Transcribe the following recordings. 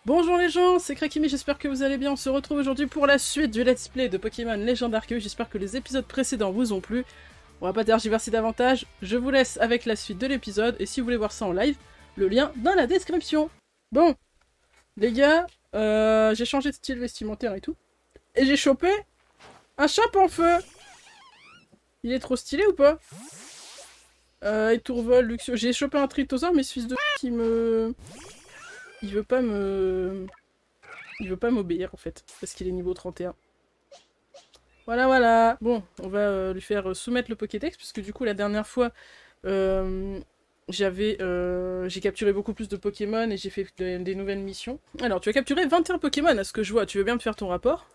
Bonjour les gens, c'est Krakimi, j'espère que vous allez bien. On se retrouve aujourd'hui pour la suite du let's play de Pokémon Légendes Arceus. J'espère que les épisodes précédents vous ont plu. On va pas tergiverser davantage, je vous laisse avec la suite de l'épisode, et si vous voulez voir ça en live, le lien dans la description. Bon, les gars, j'ai changé de style vestimentaire et tout, et j'ai chopé un chapeau en feu. Il est trop stylé ou pas? Étourvol, luxueux. J'ai chopé un Tritosaur, mais ce fils de qui me... Il veut pas m'obéir en fait, parce qu'il est niveau 31. Voilà, voilà. Bon, on va lui faire soumettre le Pokédex, puisque du coup la dernière fois, j'ai capturé beaucoup plus de Pokémon et j'ai fait des nouvelles missions. Alors, tu as capturé 21 Pokémon, à ce que je vois. Tu veux bien me faire ton rapport?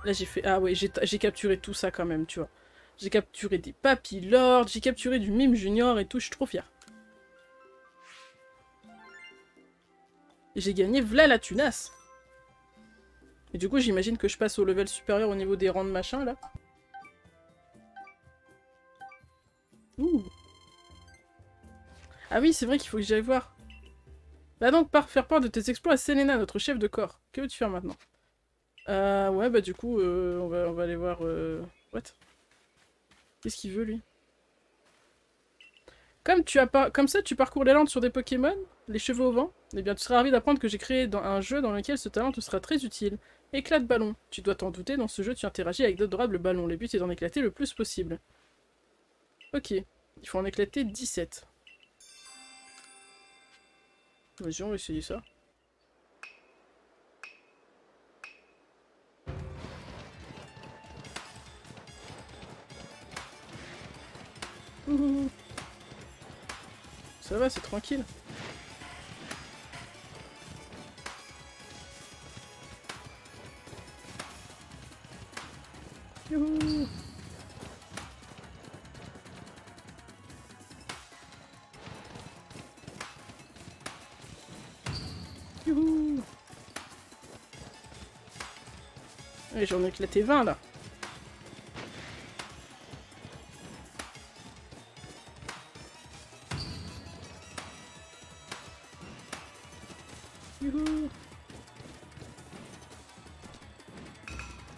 Là, j'ai fait... Ah ouais, j'ai capturé tout ça quand même, tu vois. J'ai capturé des Papillords, j'ai capturé du Mime Junior et tout, je suis trop fière. J'ai gagné v'là la tunasse. Et du coup, j'imagine que je passe au level supérieur au niveau des rangs de machin, là. Ouh. Ah oui, c'est vrai qu'il faut que j'aille voir. Bah donc, faire part de tes exploits à Selena, notre chef de corps. Que veux-tu faire maintenant? Ouais, bah du coup, on va aller voir... What? Qu'est-ce qu'il veut, lui? Comme ça, tu parcours les landes sur des Pokémon, les cheveux au vent, eh bien, tu seras ravi d'apprendre que j'ai créé un jeu dans lequel ce talent te sera très utile. Éclat de ballon. Tu dois t'en douter, dans ce jeu, tu interagis avec d'adorables ballons. Le but est d'en éclater le plus possible. Ok. Il faut en éclater 17. Vas-y, on va essayer ça. Ouh. Ça va, c'est tranquille. Youhou. Youhou. Allez, j'en ai éclaté 20 là. Youhou.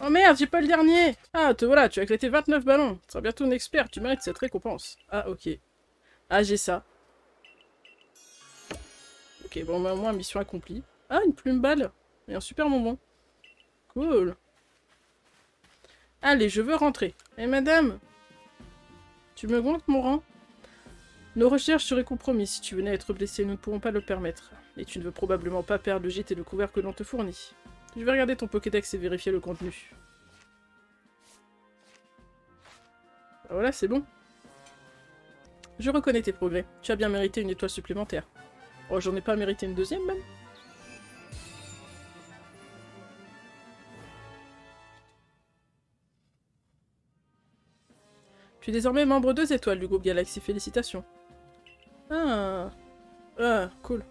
Oh merde, j'ai pas le dernier! Ah, te voilà, tu as éclaté 29 ballons. Tu seras bientôt un expert, tu mérites cette récompense. Ah, ok. Ah, j'ai ça. Ok, bon, bah, au moins, mission accomplie. Ah, une plume balle et un super bonbon. Cool. Allez, je veux rentrer. Eh, madame, tu me augmentes mon rang? Nos recherches seraient compromises si tu venais à être blessé, nous ne pourrons pas le permettre. Et tu ne veux probablement pas perdre le gîte et le couvert que l'on te fournit. Je vais regarder ton Pokédex et vérifier le contenu. Voilà, c'est bon. Je reconnais tes progrès. Tu as bien mérité une étoile supplémentaire. Oh, j'en ai pas mérité une deuxième, même? Tu es désormais membre 2 étoiles du groupe Galaxy, félicitations. Ah, cool.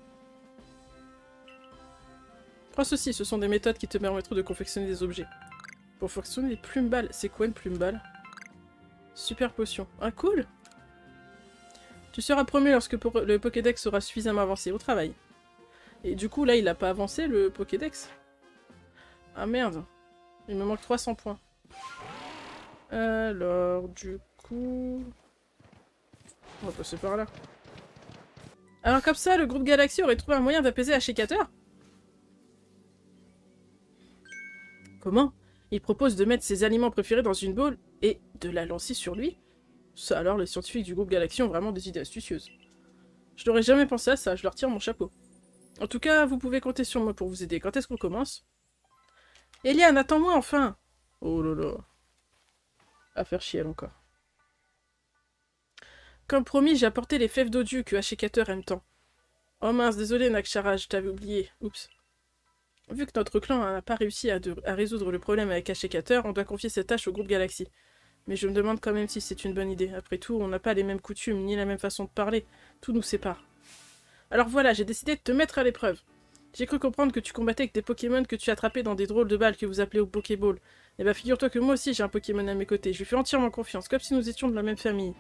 Prends ceci, ce sont des méthodes qui te permettront de confectionner des objets. Pour fonctionner des plumes balles, c'est quoi une plume balle? Super potion. Ah, cool! Tu seras promu lorsque le Pokédex sera suffisamment avancé. Au travail. Et du coup, là, il a pas avancé, le Pokédex? Ah, merde. Il me manque 300 points. Alors, du coup... On va passer par là. Alors, comme ça, le groupe Galaxy aurait trouvé un moyen d'apaiser Ashikator? Comment? Il propose de mettre ses aliments préférés dans une boule et de la lancer sur lui? Ça alors, les scientifiques du groupe Galaxy ont vraiment des idées astucieuses. Je n'aurais jamais pensé à ça, je leur tire mon chapeau. En tout cas, vous pouvez compter sur moi pour vous aider. Quand est-ce qu'on commence? Eliane, attends-moi enfin! Oh là là. À faire chier encore. Comme promis, j'ai apporté les fèves d'odieux que Ashikator aime tant. Oh mince, désolé Nakshara, je t'avais oublié. Oups. Vu que notre clan n'a pas réussi à résoudre le problème avec Ashikator, on doit confier cette tâche au groupe Galaxy. Mais je me demande quand même si c'est une bonne idée. Après tout, on n'a pas les mêmes coutumes, ni la même façon de parler. Tout nous sépare. Alors voilà, j'ai décidé de te mettre à l'épreuve. J'ai cru comprendre que tu combattais avec des Pokémon que tu attrapais dans des drôles de balles que vous appelez au Pokéball. Eh ben figure-toi que moi aussi j'ai un Pokémon à mes côtés. Je lui fais entièrement confiance, comme si nous étions de la même famille.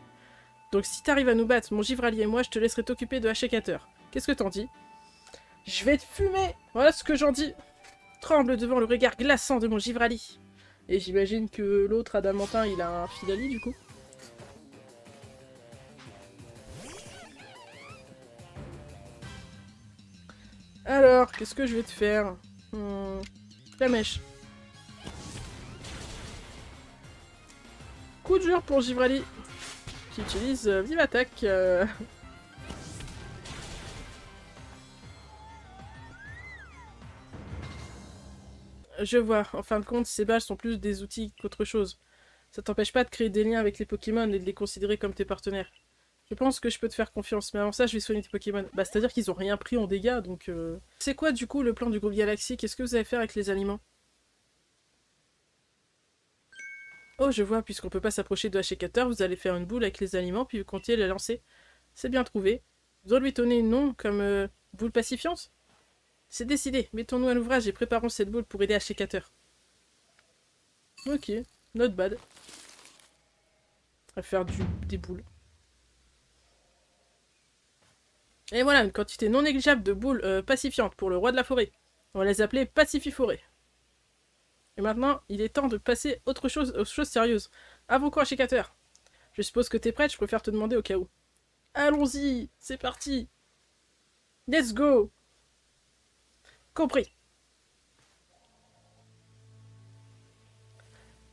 Donc si t'arrives à nous battre, mon Givrallier et moi, je te laisserai t'occuper de Ashikator. Qu'est-ce que t'en dis? Je vais te fumer! Voilà ce que j'en dis. Tremble devant le regard glaçant de mon Givrali. Et j'imagine que l'autre Adamantin, il a un Filali du coup. Alors, qu'est-ce que je vais te faire? La mèche. Coup de jour pour Givrali, qui utilise Vive Attaque. Je vois, en fin de compte, ces badges sont plus des outils qu'autre chose. Ça t'empêche pas de créer des liens avec les Pokémon et de les considérer comme tes partenaires. Je pense que je peux te faire confiance, mais avant ça, je vais soigner tes Pokémon. Bah, c'est-à-dire qu'ils ont rien pris en dégâts, donc... C'est quoi, du coup, le plan du groupe Galaxy? Qu'est-ce que vous allez faire avec les aliments? Oh, je vois, puisqu'on peut pas s'approcher de Hashekater, vous allez faire une boule avec les aliments, puis vous comptiez les lancer. C'est bien trouvé. Vous devez lui donner un nom, comme... boule pacifiante? C'est décidé, mettons-nous à l'ouvrage et préparons cette boule pour aider Hashekater. Ok, not bad. On va faire des boules. Et voilà, une quantité non négligeable de boules pacifiantes pour le roi de la forêt. On va les appeler Pacififorêt. Et maintenant, il est temps de passer aux choses sérieuses. Avant quoi, Hashekater? Je suppose que t'es prête, je préfère te demander au cas où. Allons-y, c'est parti. Let's go. Compris.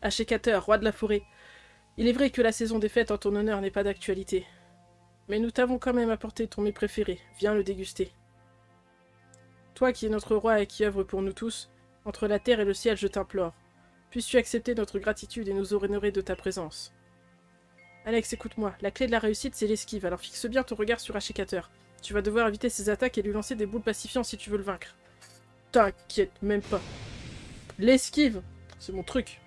Hashekater, roi de la forêt. Il est vrai que la saison des fêtes en ton honneur n'est pas d'actualité. Mais nous t'avons quand même apporté ton mets préféré. Viens le déguster. Toi qui es notre roi et qui œuvre pour nous tous, entre la terre et le ciel, je t'implore. Puisses-tu accepter notre gratitude et nous honorer de ta présence. Alex, écoute-moi. La clé de la réussite, c'est l'esquive, alors fixe bien ton regard sur Hashekater. Tu vas devoir éviter ses attaques et lui lancer des boules pacifiantes si tu veux le vaincre. T'inquiète même pas. L'esquive, c'est mon truc.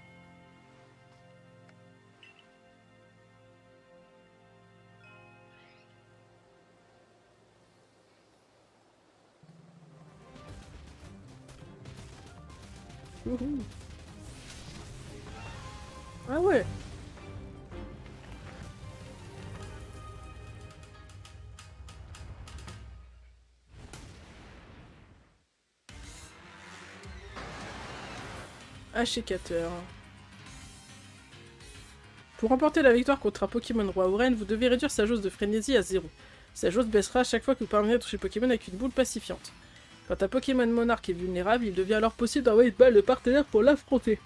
Ouhou. Ah ouais. Hashekater. Pour remporter la victoire contre un Pokémon roi Oren, vous devez réduire sa jauge de frénésie à 0. Sa jauge baissera à chaque fois que vous parvenez à toucher Pokémon avec une boule pacifiante. Quand un Pokémon monarque est vulnérable, il devient alors possible d'envoyer une balle de partenaire pour l'affronter.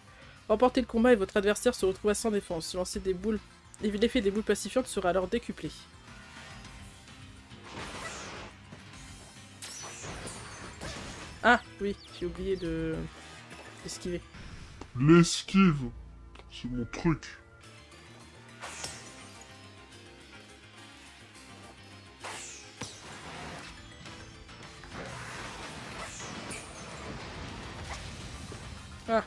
Remportez le combat et votre adversaire se retrouve sans défense. Lancer des boules... L'effet des boules pacifiantes sera alors décuplé. Ah, oui, j'ai oublié de... d'esquiver. L'esquive, c'est mon truc. Ah.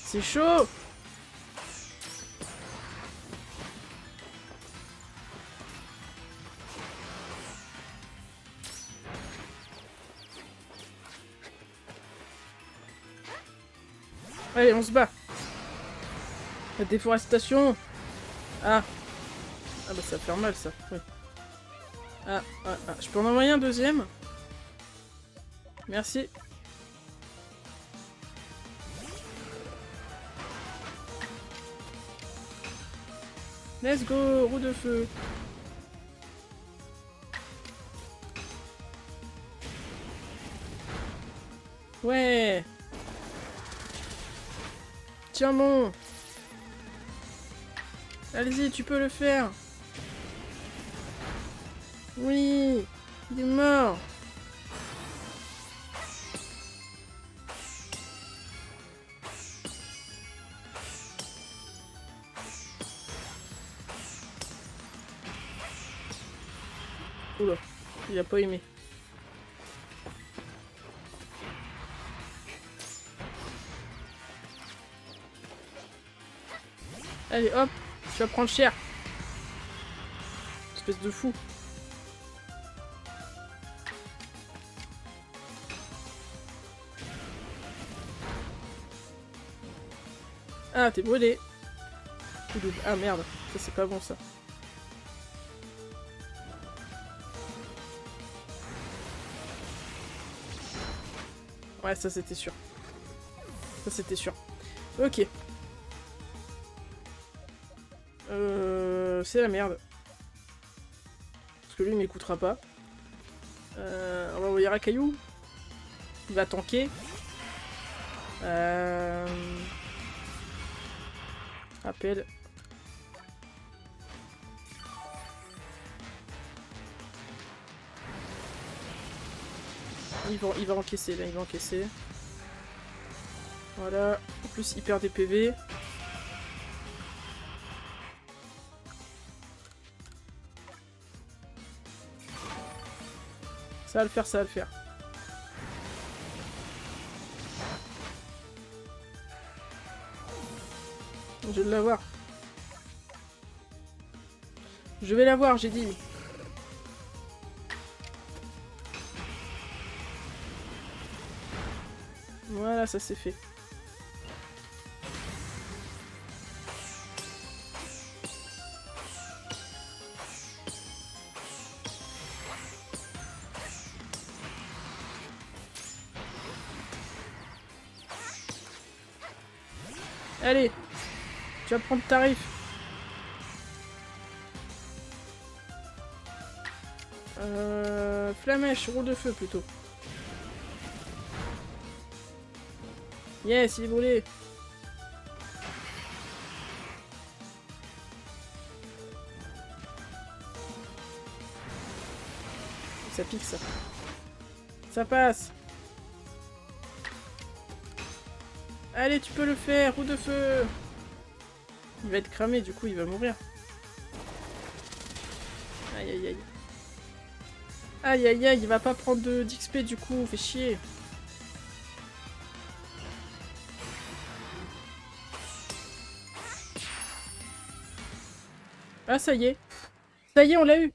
C'est chaud! Allez, on se bat. La déforestation. Ah. Ah bah ça va faire mal ça. Oui. Ah. Je peux en envoyer un deuxième? Merci. Let's go, roue de feu. Ouais. Tiens bon. Allez-y, tu peux le faire. Oui. Il est mort. Oula, il a pas aimé. Allez, hop, tu vas prendre cher. Espèce de fou. Ah, t'es brûlé. Ah merde, ça c'est pas bon ça. Ouais, ça c'était sûr. Ça c'était sûr. Ok. C'est la merde. Parce que lui il m'écoutera pas. On va envoyer un caillou. Il va tanker. Appel. Il va encaisser, là, il va encaisser. Voilà. En plus, il perd des PV. Ça va le faire, ça va le faire. Je vais l'avoir. Je vais l'avoir, j'ai dit. Voilà, ça c'est fait. Allez, tu vas prendre tarif. Flamèche, roue de feu plutôt. Yes, il est brûlé. Ça pique ça. Ça passe. Allez, tu peux le faire, roue de feu. Il va être cramé, du coup il va mourir. Aïe aïe aïe. Aïe aïe aïe, il va pas prendre d'XP du coup, fait chier. Ah ça y est. Ça y est, on l'a eu.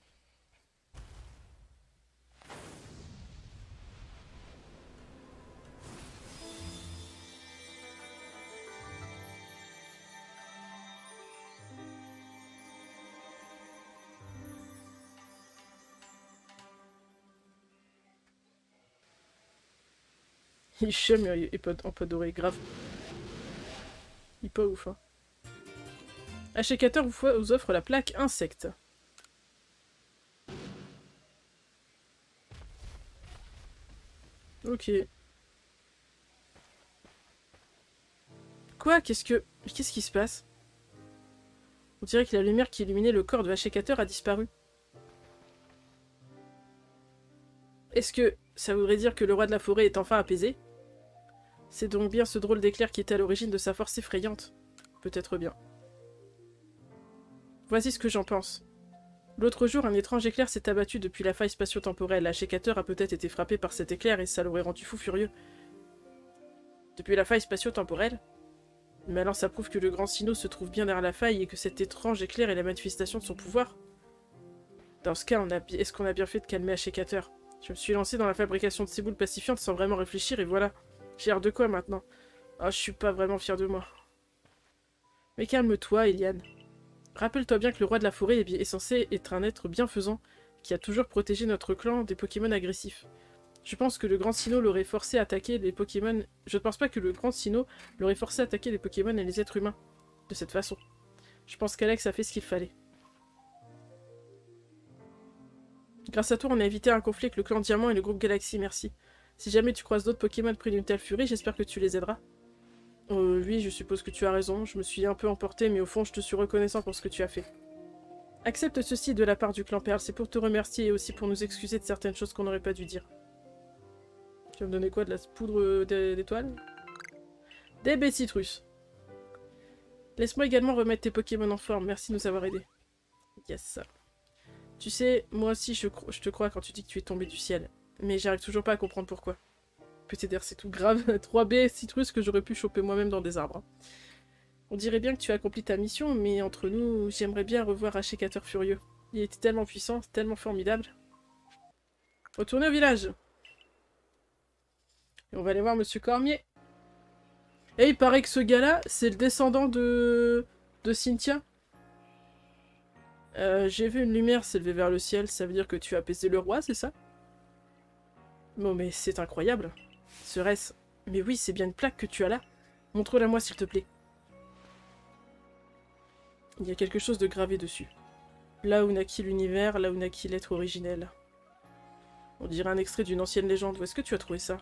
Il chum et pas doré, grave. Il est pas ouf, hein. Achécateur vous offre la plaque insecte. Ok. Quoi? Qu'est-ce qui se passe? On dirait que la lumière qui illuminait le corps de Achécateur a disparu. Est-ce que ça voudrait dire que le roi de la forêt est enfin apaisé? C'est donc bien ce drôle d'éclair qui était à l'origine de sa force effrayante. Peut-être bien. Voici ce que j'en pense. L'autre jour, un étrange éclair s'est abattu depuis la faille spatio-temporelle. L'achécateur a peut-être été frappé par cet éclair et ça l'aurait rendu fou furieux. Depuis la faille spatio-temporelle? Mais alors ça prouve que le grand Sinnoh se trouve bien derrière la faille et que cet étrange éclair est la manifestation de son pouvoir. Dans ce cas, est-ce qu'on a bien fait de calmer Achécateur? Je me suis lancé dans la fabrication de ces boules pacifiantes sans vraiment réfléchir et voilà. J'ai l'air de quoi maintenant? Oh, je suis pas vraiment fier de moi. Mais calme-toi, Eliane. Rappelle-toi bien que le roi de la forêt est censé être un être bienfaisant qui a toujours protégé notre clan des Pokémon agressifs. Je pense que le grand Sinnoh l'aurait forcé à attaquer les Pokémon... Je ne pense pas que le grand Sinnoh l'aurait forcé à attaquer les Pokémon et les êtres humains de cette façon. Je pense qu'Alex a fait ce qu'il fallait. Grâce à toi, on a évité un conflit avec le clan Diamant et le groupe Galaxy, merci. Si jamais tu croises d'autres Pokémon pris d'une telle furie, j'espère que tu les aideras. Oui, je suppose que tu as raison, je me suis un peu emportée, mais au fond, je te suis reconnaissant pour ce que tu as fait. Accepte ceci de la part du clan Perle, c'est pour te remercier et aussi pour nous excuser de certaines choses qu'on n'aurait pas dû dire. Tu vas me donner quoi? De la poudre d'étoiles? Des baies citrus. Laisse-moi également remettre tes Pokémon en forme, merci de nous avoir aidés. Yes. Tu sais, moi aussi je te crois quand tu dis que tu es tombé du ciel. Mais j'arrive toujours pas à comprendre pourquoi. Peut-être c'est tout grave. 3 baies citrus que j'aurais pu choper moi-même dans des arbres. On dirait bien que tu as accompli ta mission, mais entre nous, j'aimerais bien revoir Ashikator furieux. Il était tellement puissant, tellement formidable. Retournez au village. Et on va aller voir Monsieur Cormier. Et il paraît que ce gars-là, c'est le descendant de Cynthia. J'ai vu une lumière s'élever vers le ciel, ça veut dire que tu as apaisé le roi, c'est ça? Bon, mais c'est incroyable. Serait-ce... Mais oui, c'est bien une plaque que tu as là. Montre-la moi, s'il te plaît. Il y a quelque chose de gravé dessus. Là où naquit l'univers, là où naquit l'être originel. On dirait un extrait d'une ancienne légende. Où est-ce que tu as trouvé ça?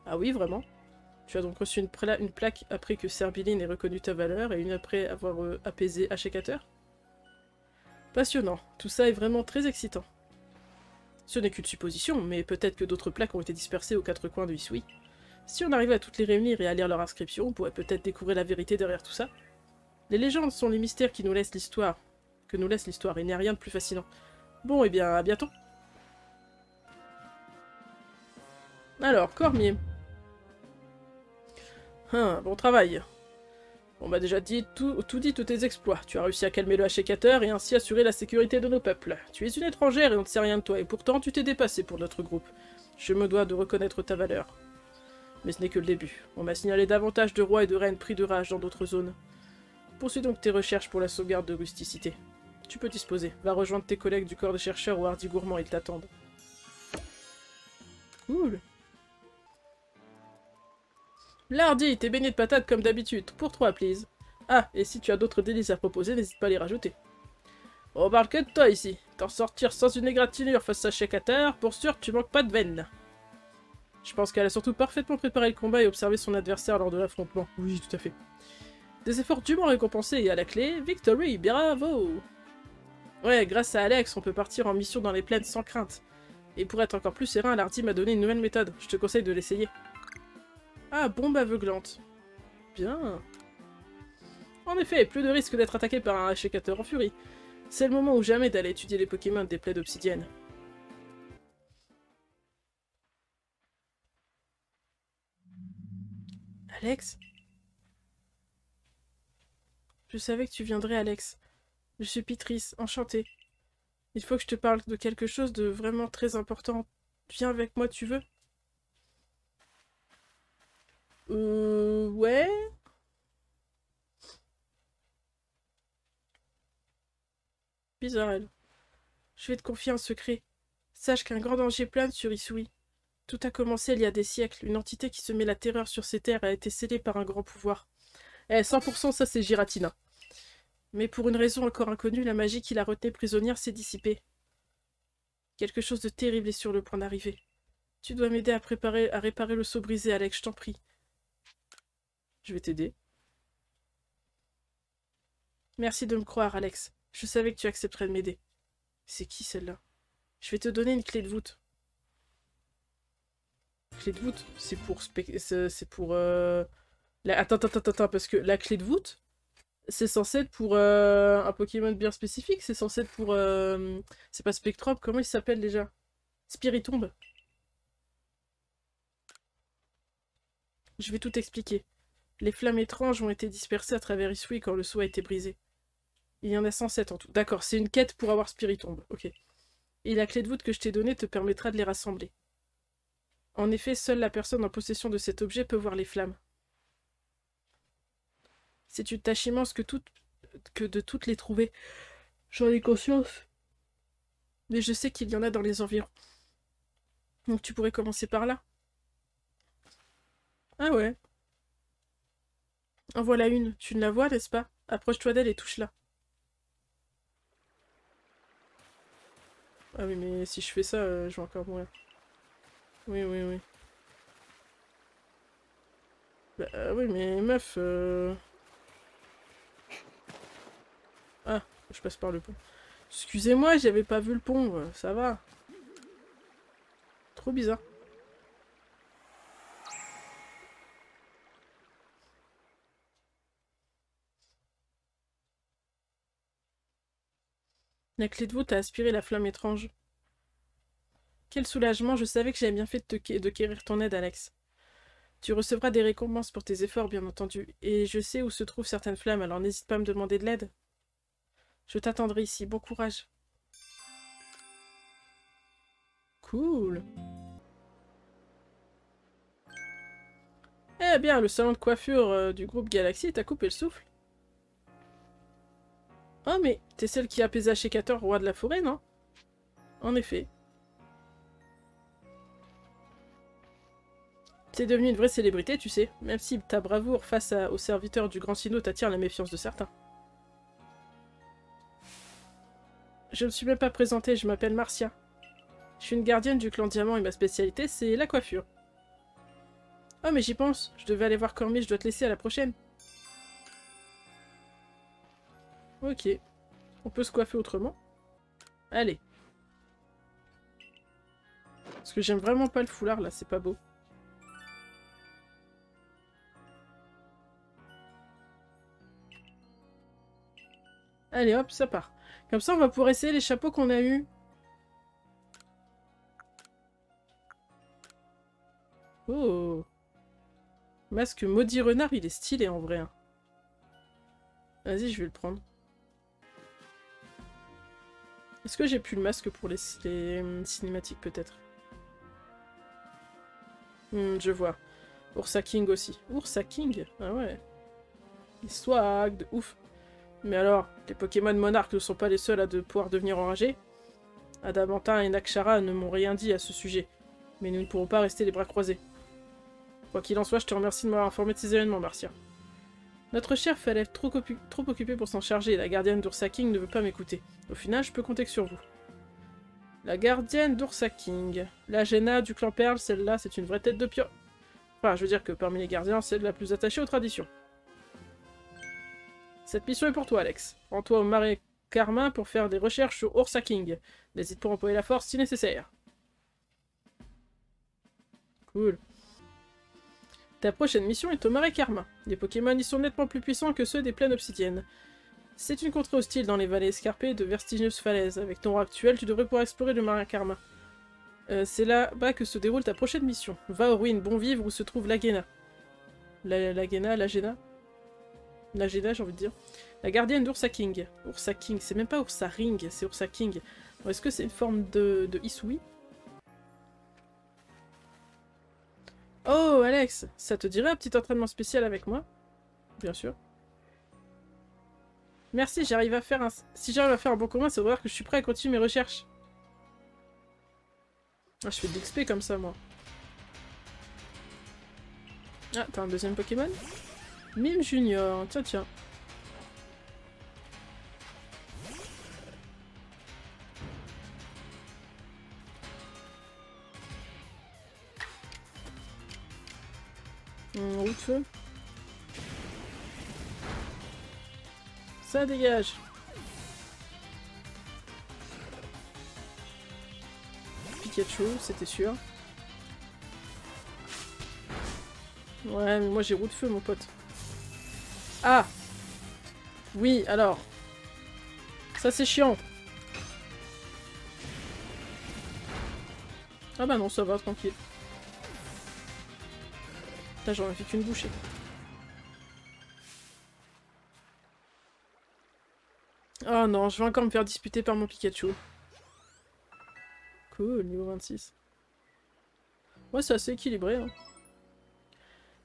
Ah oui, vraiment? Tu as donc reçu une plaque après que Serbiline ait reconnu ta valeur et une après avoir apaisé Ashikator? Passionnant. Tout ça est vraiment très excitant. Ce n'est qu'une supposition, mais peut-être que d'autres plaques ont été dispersées aux quatre coins de Hisui. Si on arrivait à toutes les réunir et à lire leur inscription, on pourrait peut-être découvrir la vérité derrière tout ça. Les légendes sont les mystères qui nous laissent l'histoire. Que nous laisse l'histoire, il n'y a rien de plus fascinant. Bon, eh bien, à bientôt. Alors, Cormier. Bon travail. On m'a déjà dit tout dit tous tes exploits. Tu as réussi à calmer le Ashikator et ainsi assurer la sécurité de nos peuples. Tu es une étrangère et on ne sait rien de toi, et pourtant tu t'es dépassé pour notre groupe. Je me dois de reconnaître ta valeur. Mais ce n'est que le début. On m'a signalé davantage de rois et de reines pris de rage dans d'autres zones. Poursuis donc tes recherches pour la sauvegarde de rusticité. Tu peux disposer. Va rejoindre tes collègues du corps de chercheurs au Hardy Gourmand, ils t'attendent. Cool. Lardy, t'es baigné de patates comme d'habitude. Pour 3, please. Ah, et si tu as d'autres délices à proposer, n'hésite pas à les rajouter. On parle que de toi ici. T'en sortir sans une égratignure face à Ashikator, pour sûr, tu manques pas de veine. Je pense qu'elle a surtout parfaitement préparé le combat et observé son adversaire lors de l'affrontement. Oui, tout à fait. Des efforts dûment récompensés et à la clé, victory, bravo! Ouais, grâce à Alex, on peut partir en mission dans les plaines sans crainte. Et pour être encore plus serein, Lardy m'a donné une nouvelle méthode. Je te conseille de l'essayer. Ah, bombe aveuglante. Bien. En effet, plus de risque d'être attaqué par un Ashikator en furie. C'est le moment ou jamais d'aller étudier les Pokémon des plaies d'obsidienne. Alex? Je savais que tu viendrais, Alex. Je suis Pitrice, enchantée. Il faut que je te parle de quelque chose de vraiment très important. Viens avec moi, tu veux? Ouais? Bizarre, elle. Je vais te confier un secret. Sache qu'un grand danger plane sur Hisui. Tout a commencé il y a des siècles. Une entité qui semait la terreur sur ces terres a été scellée par un grand pouvoir. 100% ça c'est Giratina. Mais pour une raison encore inconnue, la magie qui la retenait prisonnière s'est dissipée. Quelque chose de terrible est sur le point d'arriver. Tu dois m'aider à réparer le seau brisé, Alex, je t'en prie. Je vais t'aider. Merci de me croire, Alex. Je savais que tu accepterais de m'aider. C'est qui celle-là? Je vais te donner une clé de voûte. Clé de voûte, c'est pour... Attends, parce que la clé de voûte, c'est censé être pour un Pokémon bien spécifique, c'est censé être pour... C'est pas Spectrum, comment il s'appelle déjà? Spiritomb. Je vais tout expliquer. Les flammes étranges ont été dispersées à travers Hisui quand le seau a été brisé. Il y en a 107 en tout. D'accord, c'est une quête pour avoir Spiritomb. Ok. Et la clé de voûte que je t'ai donnée te permettra de les rassembler. En effet, seule la personne en possession de cet objet peut voir les flammes. C'est une tâche immense que de toutes les trouver. J'en ai conscience. Mais je sais qu'il y en a dans les environs. Donc tu pourrais commencer par là. Ah ouais. En voilà une. Tu ne la vois, n'est-ce pas? Approche-toi d'elle et touche-la. Ah oui, mais si je fais ça, je vais encore mourir. Oui, oui, oui. Bah oui, mais meuf... Ah, je passe par le pont. Excusez-moi, j'avais pas vu le pont, ça va. Trop bizarre. La clé de voûte a aspiré la flamme étrange. Quel soulagement, je savais que j'avais bien fait de quérir ton aide, Alex. Tu recevras des récompenses pour tes efforts, bien entendu. Et je sais où se trouvent certaines flammes, alors n'hésite pas à me demander de l'aide. Je t'attendrai ici. Bon courage. Cool. Eh bien, le salon de coiffure du groupe Galaxy t'a coupé le souffle. Oh, mais t'es celle qui a apaisé Ashikator, roi de la forêt, non? En effet. T'es devenue une vraie célébrité, tu sais, même si ta bravoure face aux serviteurs du Grand Sinnoh t'attire la méfiance de certains. Je ne me suis même pas présentée, je m'appelle Marcia. Je suis une gardienne du clan Diamant et ma spécialité, c'est la coiffure. Oh, mais j'y pense, je devais aller voir Cormier, je dois te laisser, à la prochaine. Ok. On peut se coiffer autrement. Allez. Parce que j'aime vraiment pas le foulard, là, c'est pas beau. Allez, hop, ça part. Comme ça, on va pouvoir essayer les chapeaux qu'on a eus. Oh. Masque maudit renard, il est stylé en vrai. Hein. Vas-y, je vais le prendre. Est-ce que j'ai plus le masque pour les cinématiques, peut-être? Je vois. Ursa King aussi. Ursa King? Ah ouais. Il swag de ouf. Mais alors, les Pokémon monarques ne sont pas les seuls à pouvoir devenir enragés. Adamantin et Nakshara ne m'ont rien dit à ce sujet. Mais nous ne pourrons pas rester les bras croisés. Quoi qu'il en soit, je te remercie de m'avoir informé de ces événements, Marcia. Notre chef allait être trop occupée pour s'en charger et la gardienne d'Ursa King ne veut pas m'écouter. Au final, je peux compter que sur vous. La gardienne d'Ursa King. La Jaina du clan Perle, celle-là, c'est une vraie tête de pion. Enfin, je veux dire que parmi les gardiens, c'est la plus attachée aux traditions. Cette mission est pour toi, Alex. Rends-toi au marais Carmin pour faire des recherches sur Ursa King. N'hésite pas à employer la force si nécessaire. Cool. Ta prochaine mission est au marais Carmin. Les Pokémon y sont nettement plus puissants que ceux des plaines obsidiennes. C'est une contrée hostile dans les vallées escarpées de vertigineuses falaises. Avec ton rang actuel, tu devrais pouvoir explorer le marais Carmin. C'est là-bas que se déroule ta prochaine mission. Va aux ruines Bon Vivre où se trouve l'Agena. L'Agena, j'ai envie de dire. La gardienne d'Ursa King. Ursa King, c'est même pas Ursa Ring, c'est Ursa King. Est-ce que c'est une forme de Isui? Oh, Alex, ça te dirait un petit entraînement spécial avec moi? Bien sûr. Merci, j'arrive à faire un... Si j'arrive à faire un bon commun, ça veut dire que je suis prêt à continuer mes recherches. Ah, je fais de l'XP comme ça, moi. Ah, t'as un deuxième Pokémon? Mime Junior, tiens, tiens. Roue de feu. Ça dégage. Pikachu, c'était sûr. Ouais, mais moi j'ai roue de feu, mon pote. Ah! Oui, alors. Ça c'est chiant. Ah bah non, ça va, tranquille. Putain, j'en ai fait qu'une bouchée. Oh non, je vais encore me faire disputer par mon Pikachu. Cool, niveau 26. Ouais, c'est assez équilibré. Hein.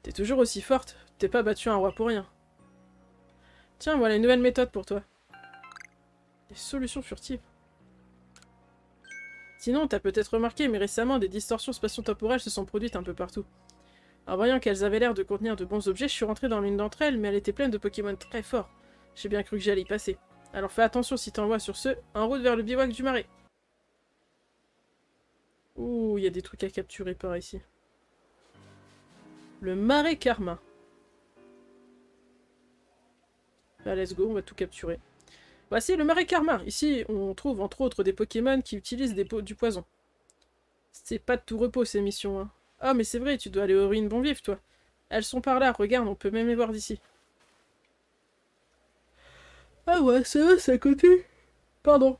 T'es toujours aussi forte. T'es pas battu un roi pour rien. Tiens, voilà une nouvelle méthode pour toi. Des solutions furtives. Sinon, t'as peut-être remarqué, mais récemment, des distorsions spatio-temporelles se sont produites un peu partout. En voyant qu'elles avaient l'air de contenir de bons objets, je suis rentrée dans l'une d'entre elles, mais elle était pleine de Pokémon très forts. J'ai bien cru que j'allais y passer. Alors fais attention si t'envoies sur ce, en route vers le bivouac du marais. Ouh, il y a des trucs à capturer par ici. Le marais Carmin. Là, let's go, on va tout capturer. Voici le marais Carmin. Ici, on trouve entre autres des Pokémon qui utilisent du poison. C'est pas de tout repos ces missions, hein. Ah, mais c'est vrai, tu dois aller aux ruines Bon Vivre, toi. Elles sont par là, regarde, on peut même les voir d'ici. Ah ouais, ça va, c'est à côté. Pardon.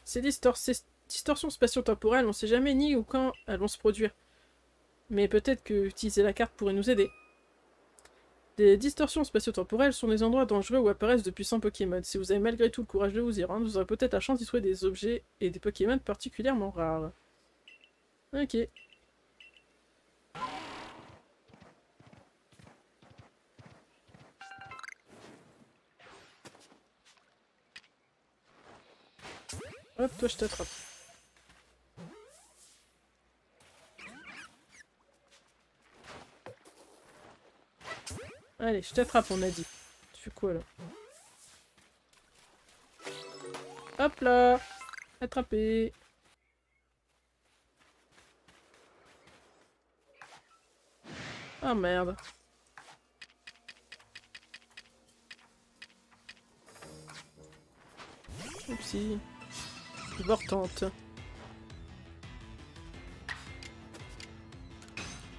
Ces Distorsions spatio-temporelles, on sait jamais ni ou quand elles vont se produire. Mais peut-être que utiliser la carte pourrait nous aider. Des distorsions spatio-temporelles sont des endroits dangereux où apparaissent de puissants Pokémon. Si vous avez malgré tout le courage de vous y rendre, vous aurez peut-être la chance d'y trouver des objets et des Pokémon particulièrement rares. Ok. Hop, toi je t'attrape. Allez, je t'attrape, on a dit. Tu fais quoi là? Hop là! Attrapé! Ah merde. Oupsie. Vortante.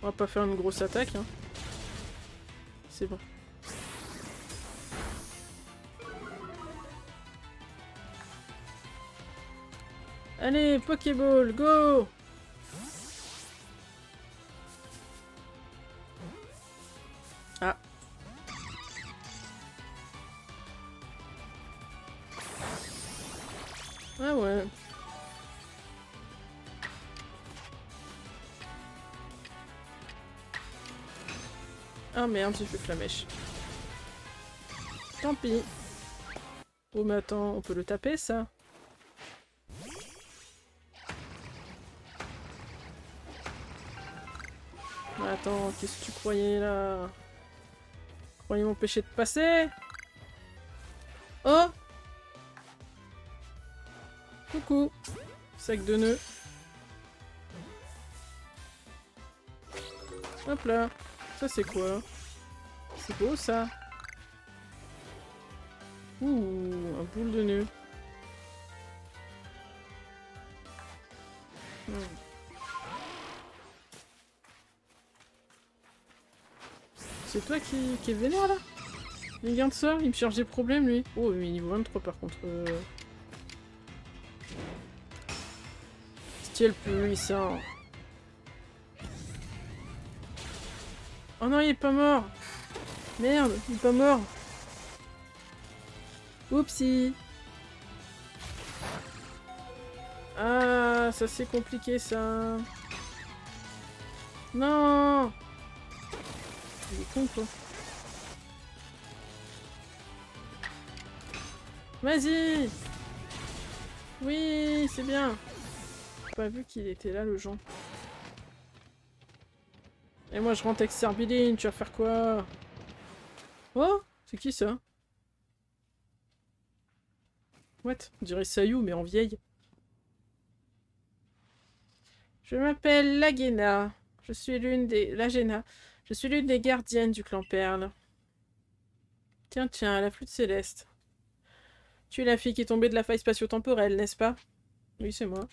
On va pas faire une grosse attaque, hein. C'est bon. Allez, Pokéball, go! Ah. Ah ouais. Ah merde, j'ai fait flamèche. Tant pis. Oh mais attends, on peut le taper ça? Attends, qu'est-ce que tu croyais là? Tu croyais m'empêcher de passer? Oh! Coucou! Sac de nœuds. Hop là! Ça c'est quoi? C'est beau ça! Ouh, un boule de nœuds. C'est toi qui est vénère là? Regarde ça, il me cherche des problèmes lui. Oh, mais niveau 23 par contre. Style puissant. Oh non, il est pas mort! Merde, il est pas mort! Oupsie! Ah, ça c'est compliqué ça! Non! Il est con quoi. Vas-y! Oui, c'est bien! J'ai pas vu qu'il était là le Jean. Et moi je rentre avec Serbiline, tu vas faire quoi? Oh! C'est qui ça? What? On dirait Sayou mais en vieille. Je m'appelle Lagena. Je suis l'une des... Lagena. Je suis l'une des gardiennes du clan Perle. Tiens, tiens, la flûte céleste. Tu es la fille qui est tombée de la faille spatio-temporelle, n'est-ce pas? Oui, c'est moi.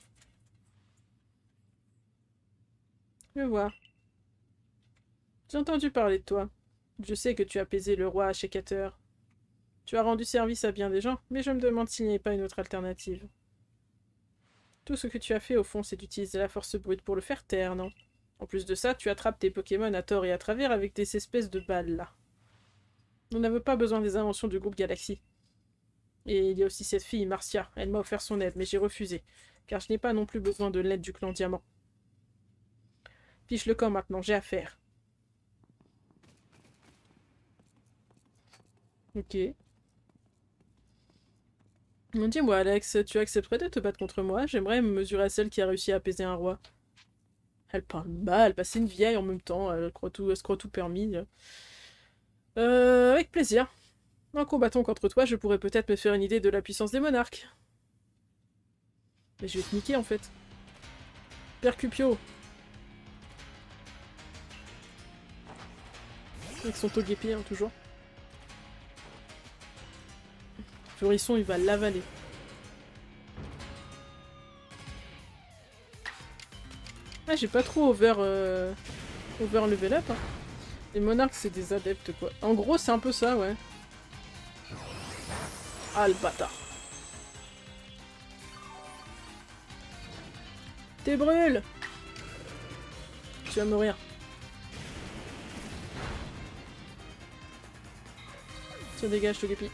Je vois. J'ai entendu parler de toi. Je sais que tu as apaisé le roi Ashekator. Tu as rendu service à bien des gens, mais je me demande s'il n'y a pas une autre alternative. Tout ce que tu as fait, au fond, c'est d'utiliser la force brute pour le faire taire, non? En plus de ça, tu attrapes tes Pokémon à tort et à travers avec des espèces de balles, là. Nous n'avons pas besoin des inventions du groupe Galaxy. Et il y a aussi cette fille, Marcia. Elle m'a offert son aide, mais j'ai refusé, car je n'ai pas non plus besoin de l'aide du clan Diamant. Fiche le camp maintenant, j'ai affaire. Ok. Dis-moi, Alex, tu accepterais de te battre contre moi? J'aimerais me mesurer à celle qui a réussi à apaiser un roi. Elle parle mal, bah c'est une vieille en même temps, elle se croit tout permis. Avec plaisir. En combattant contre toi, je pourrais peut-être me faire une idée de la puissance des monarques. Mais je vais te niquer en fait. Percupio. Avec son Togepi, hein, toujours. Florisson, il va l'avaler. Ah, j'ai pas trop over level up. Hein. Les monarques, c'est des adeptes, quoi. En gros, c'est un peu ça, ouais. Ah, le bâtard. T'es brûle. Tu vas mourir. Ça dégage, Togepi.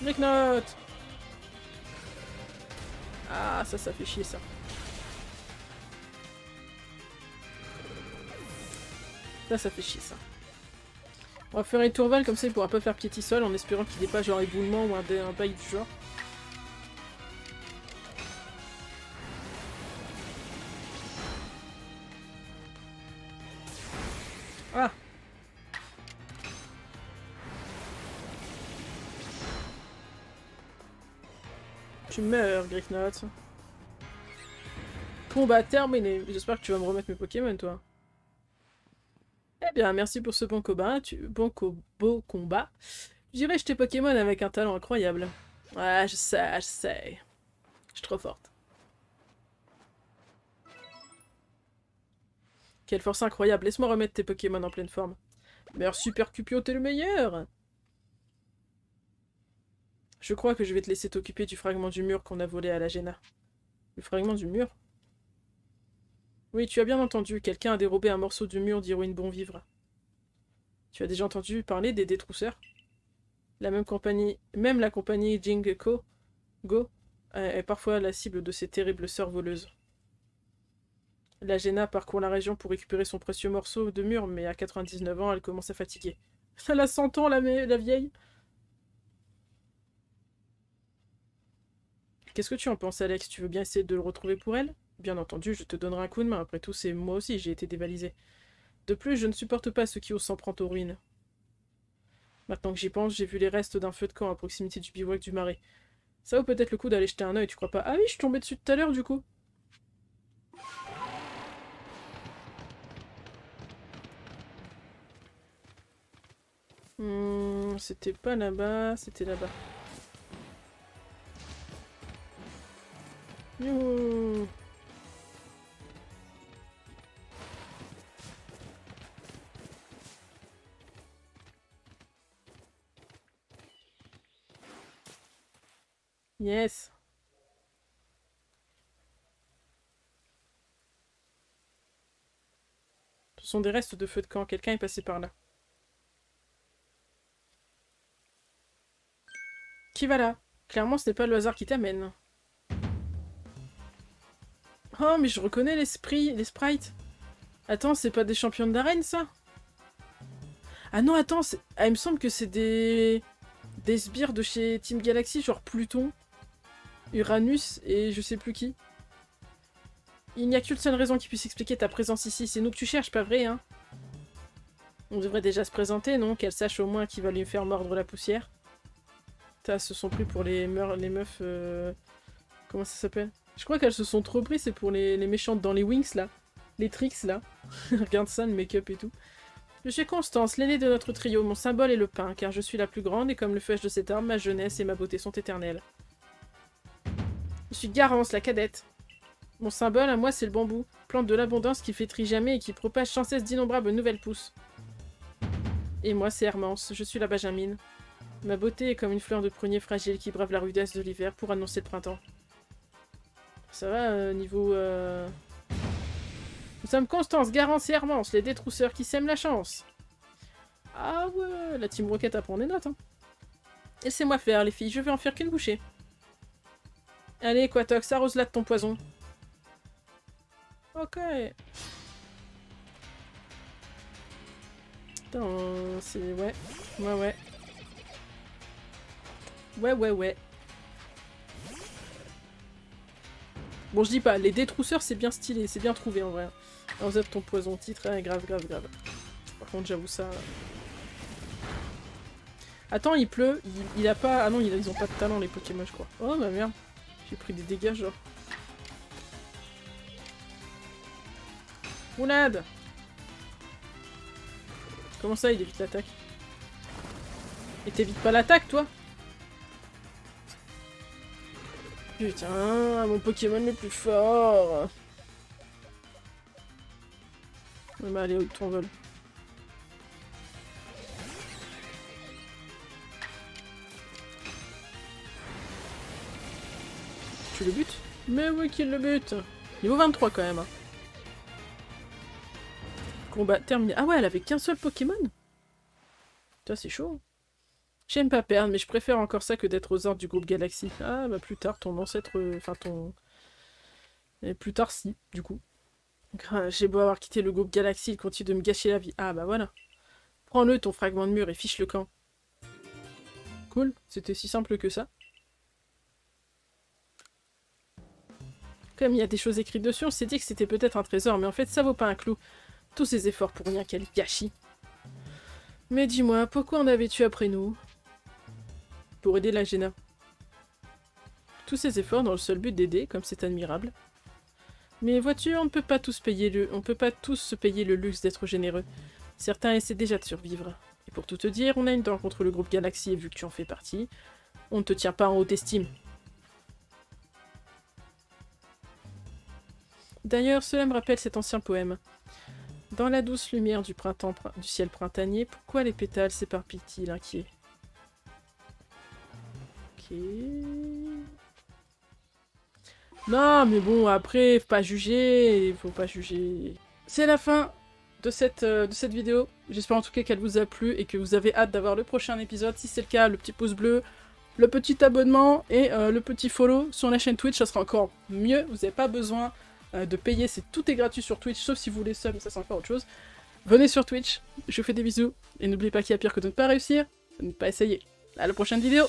Bricknote. Ah, ça fait chier, ça. Ça fait chier, ça. On va faire un tourval, comme ça il pourra pas faire piétisol en espérant qu'il n'ait pas genre éboulement ou un bail du genre. Ah! Tu meurs, Griffnote. Combat terminé. J'espère que tu vas me remettre mes Pokémon, toi. Eh bien, merci pour ce bon combat. Beau combat. Je dirais jeter Pokémon avec un talent incroyable. Ouais, je sais, je sais. Je suis trop forte. Quelle force incroyable. Laisse-moi remettre tes Pokémon en pleine forme. Merci, Percupio, t'es le meilleur. Je crois que je vais te laisser t'occuper du fragment du mur qu'on a volé à la Géna. Le fragment du mur? Oui, tu as bien entendu. Quelqu'un a dérobé un morceau du mur d'Héroïne Bon Vivre. Tu as déjà entendu parler des détrousseurs? Même la compagnie Jinko Go est parfois la cible de ces terribles sœurs voleuses. La Géna parcourt la région pour récupérer son précieux morceau de mur, mais à 99 ans, elle commence à fatiguer. Elle a 100 ans, la vieille. Qu'est-ce que tu en penses, Alex? Tu veux bien essayer de le retrouver pour elle? Bien entendu, je te donnerai un coup de main. Après tout, c'est moi aussi, j'ai été dévalisé. De plus, je ne supporte pas ceux qui osent s'en prendre aux ruines. Maintenant que j'y pense, j'ai vu les restes d'un feu de camp à proximité du bivouac du marais. Ça vaut peut-être le coup d'aller jeter un œil, tu crois pas? Ah oui, je suis tombée dessus tout à l'heure, du coup. C'était pas là-bas, c'était là-bas. Youhou. Yes. Ce sont des restes de feu de camp. Quelqu'un est passé par là. Qui va là? Clairement, ce n'est pas le hasard qui t'amène. Oh, mais je reconnais les sprites. Attends, c'est pas des championnes d'arène, ça? Ah non, attends, ah, il me semble que c'est des sbires de chez Team Galaxy, genre Pluton, Uranus et je sais plus qui. Il n'y a qu'une seule raison qui puisse expliquer ta présence ici, c'est nous que tu cherches, pas vrai, hein? On devrait déjà se présenter, non? Qu'elle sache au moins qui va lui faire mordre la poussière. Putain, se sont pris pour les meufs... Comment ça s'appelle? Je crois qu'elles se sont trop pris, c'est pour les méchantes dans les Wings, là. Les tricks, là. Regarde ça, le make-up et tout. Je suis Constance, l'aînée de notre trio. Mon symbole est le pain, car je suis la plus grande, et comme le feuillage de cet arbre, ma jeunesse et ma beauté sont éternelles. Je suis Garance, la cadette. Mon symbole, à moi, c'est le bambou. Plante de l'abondance qui flétrit jamais et qui propage sans cesse d'innombrables nouvelles pousses. Et moi, c'est Hermance, je suis la Benjamine. Ma beauté est comme une fleur de prunier fragile qui brave la rudesse de l'hiver pour annoncer le printemps. Ça va, niveau... Nous sommes Constance, Garance et Hermance, les détrousseurs qui sèment la chance. Ah ouais, la Team Rocket apprend des notes, hein. Laissez-moi faire, les filles, je vais en faire qu'une bouchée. Allez, Quatox, arrose-la de ton poison. Ok. Attends, c'est... Ouais. Ouais. Ouais. Bon, je dis pas, les détrousseurs, c'est bien stylé, c'est bien trouvé en vrai. Arrose de ton poison, titre, hein, grave. Par contre, j'avoue ça... Attends, il pleut, il a pas... Ah non, ils ont pas de talent, les Pokémon, je crois. Oh, bah merde. J'ai pris des dégâts, genre. Roulade! Comment ça, il évite l'attaque? Et t'évites pas l'attaque, toi? Putain, mon Pokémon le plus fort! Ouais, bah allez, ton vol. Tu le butes? Mais oui qu'il le bute. Niveau 23 quand même. Hein. Combat terminé. Ah ouais, elle avait qu'un seul Pokémon? Putain, c'est chaud. J'aime pas perdre, mais je préfère encore ça que d'être aux ordres du groupe Galaxy. Ah bah plus tard, ton ancêtre... Enfin ton... Et plus tard si, du coup. J'ai beau avoir quitté le groupe Galaxy, il continue de me gâcher la vie. Ah bah voilà. Prends-le ton fragment de mur et fiche le camp. Cool, c'était si simple que ça. Comme il y a des choses écrites dessus, on s'est dit que c'était peut-être un trésor, mais en fait ça vaut pas un clou. Tous ces efforts pour rien, quel gâchis. Mais dis-moi, pourquoi en avais-tu après nous? Pour aider la Géna. Tous ces efforts dans le seul but d'aider, comme c'est admirable. Mais vois-tu, on ne peut pas tous se payer le luxe d'être généreux. Certains essaient déjà de survivre. Et pour tout te dire, on a une dent contre le groupe Galaxy et vu que tu en fais partie, on ne te tient pas en haute estime. D'ailleurs, cela me rappelle cet ancien poème. Dans la douce lumière du printemps, du ciel printanier, pourquoi les pétales s'éparpillent-ils inquiets? Ok... Non, mais bon, après, faut pas juger, C'est la fin de cette vidéo. J'espère en tout cas qu'elle vous a plu et que vous avez hâte d'avoir le prochain épisode. Si c'est le cas, le petit pouce bleu, le petit abonnement et le petit follow sur la chaîne Twitch, ça sera encore mieux. Vous n'avez pas besoin de payer, tout est gratuit sur Twitch, sauf si vous voulez sub, mais ça c'est encore autre chose. Venez sur Twitch, je vous fais des bisous, et n'oubliez pas qu'il y a pire que de ne pas réussir, de ne pas essayer. À la prochaine vidéo!